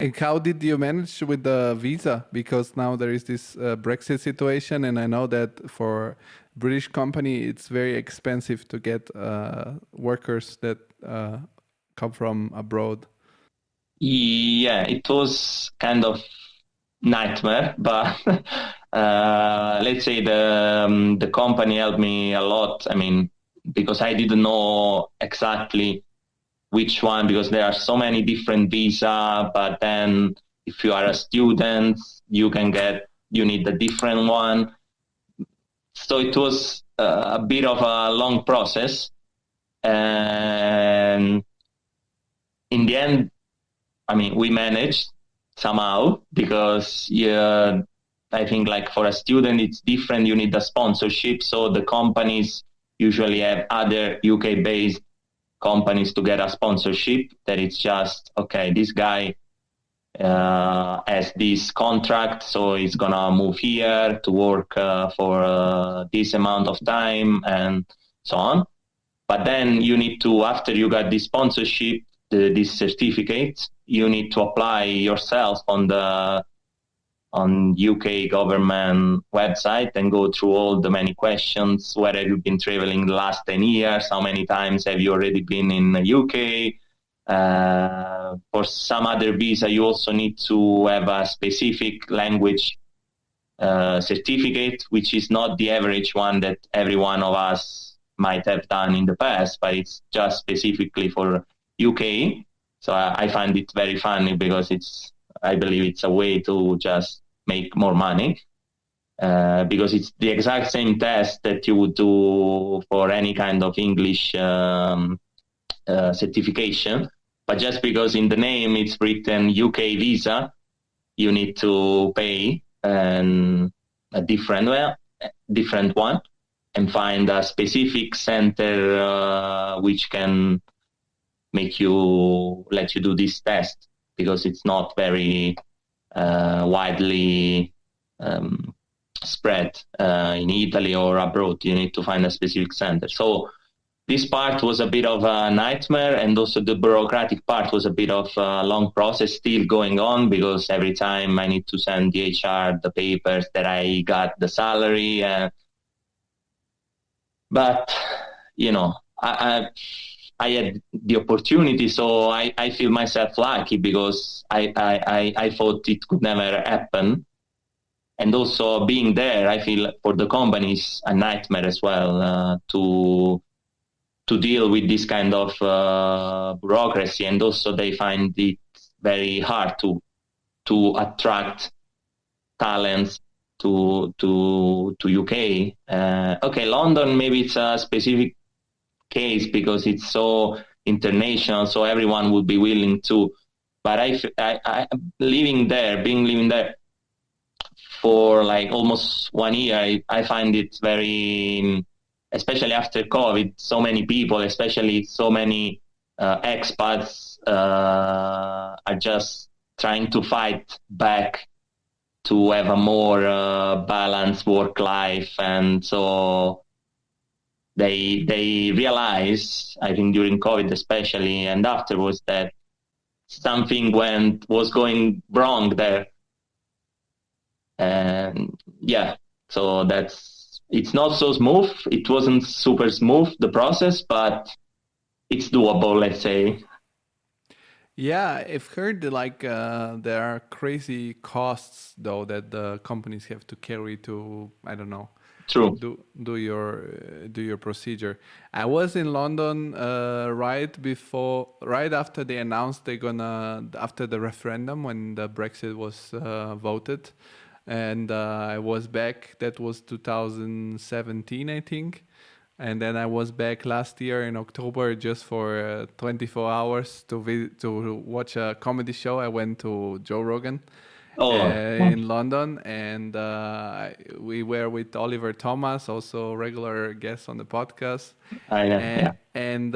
And how did you manage with the visa? Because now there is this Brexit situation, and I know that for British company, it's very expensive to get workers that come from abroad. Yeah, it was kind of nightmare, but let's say the company helped me a lot. I mean, because I didn't know exactly which one, because there are so many different visa, but then if you are a student, you need a different one. So it was a bit of a long process. And in the end, I mean, we managed somehow, because I think like for a student, it's different. You need a sponsorship. So the companies usually have other UK based companies to get a sponsorship, that it's just, okay, this guy has this contract, so he's gonna move here to work for this amount of time and so on. But then you need to, after you got this sponsorship, this certificate, you need to apply yourself on UK government website and go through all the many questions. Where have you been traveling the last 10 years? How many times have you already been in the UK? For some other visa, you also need to have a specific language certificate, which is not the average one that every one of us might have done in the past, but it's just specifically for UK. So I find it very funny, because I believe it's a way to just make more money, because it's the exact same test that you would do for any kind of English certification. But just because in the name it's written UK visa, you need to pay a different one, and find a specific center which can let you do this test, because it's not very widely spread in Italy or abroad. You need to find a specific center. So this part was a bit of a nightmare, and also the bureaucratic part was a bit of a long process still going on, because every time I need to send the HR the papers that I got the salary. But, I had the opportunity, so I feel myself lucky, because I thought it could never happen. And also being there, I feel for the company is a nightmare as well, to deal with this kind of bureaucracy. And also they find it very hard to attract talents to UK. Okay, London, maybe it's a specific case, because it's so international, so everyone would be willing to. But I living there for like almost 1 year, I find it very, especially after COVID, so many people, especially so many expats are just trying to fight back to have a more balanced work life. And so they realized, I think during COVID especially, and afterwards, that something was going wrong there. And yeah, so it's not so smooth. It wasn't super smooth, the process, but it's doable, let's say. Yeah, I've heard like there are crazy costs though that the companies have to carry to, I don't know, True. do your procedure. I was in London right after they announced after the referendum, when the Brexit was voted, and I was back. That was 2017, I think. And then I was back last year in October just for 24 hours to watch a comedy show. I went to Joe Rogan in London, and we were with Oliver Thomas, also regular guest on the podcast. And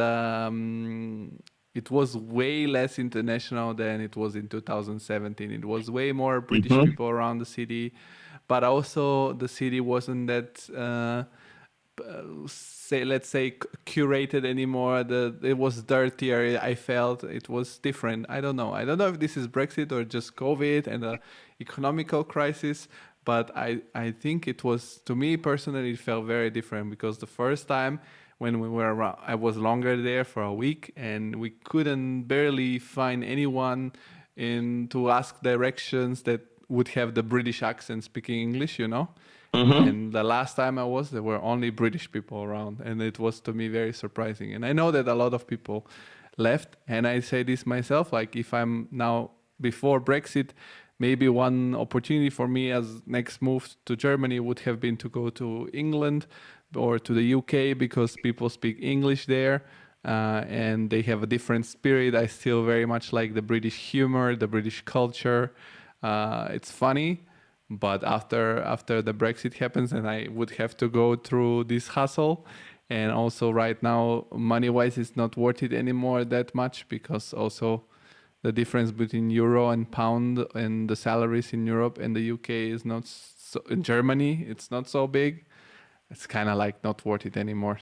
it was way less international than it was in 2017. It was way more British people around the city, but also the city wasn't that let's say curated anymore. It was dirtier. I felt it was different. I don't know. I don't know if this is Brexit or just COVID and the economical crisis. But I think it was, to me personally, it felt very different because the first time when we were around, I was longer there for a week and we couldn't barely find anyone to ask directions that would have the British accent speaking English, you know. Mm-hmm. And the last time I was, there were only British people around, and it was to me very surprising. And I know that a lot of people left, and I say this myself, like if I'm now before Brexit, maybe one opportunity for me as next move to Germany would have been to go to England or to the UK because people speak English there. And they have a different spirit. I still very much like the British humor, the British culture. It's funny, but after the Brexit happens, and I would have to go through this hustle, and also right now, money-wise, it's not worth it anymore that much because also the difference between euro and pound and the salaries in Europe and the UK is not so. In Germany, it's not so big. It's kind of like not worth it anymore.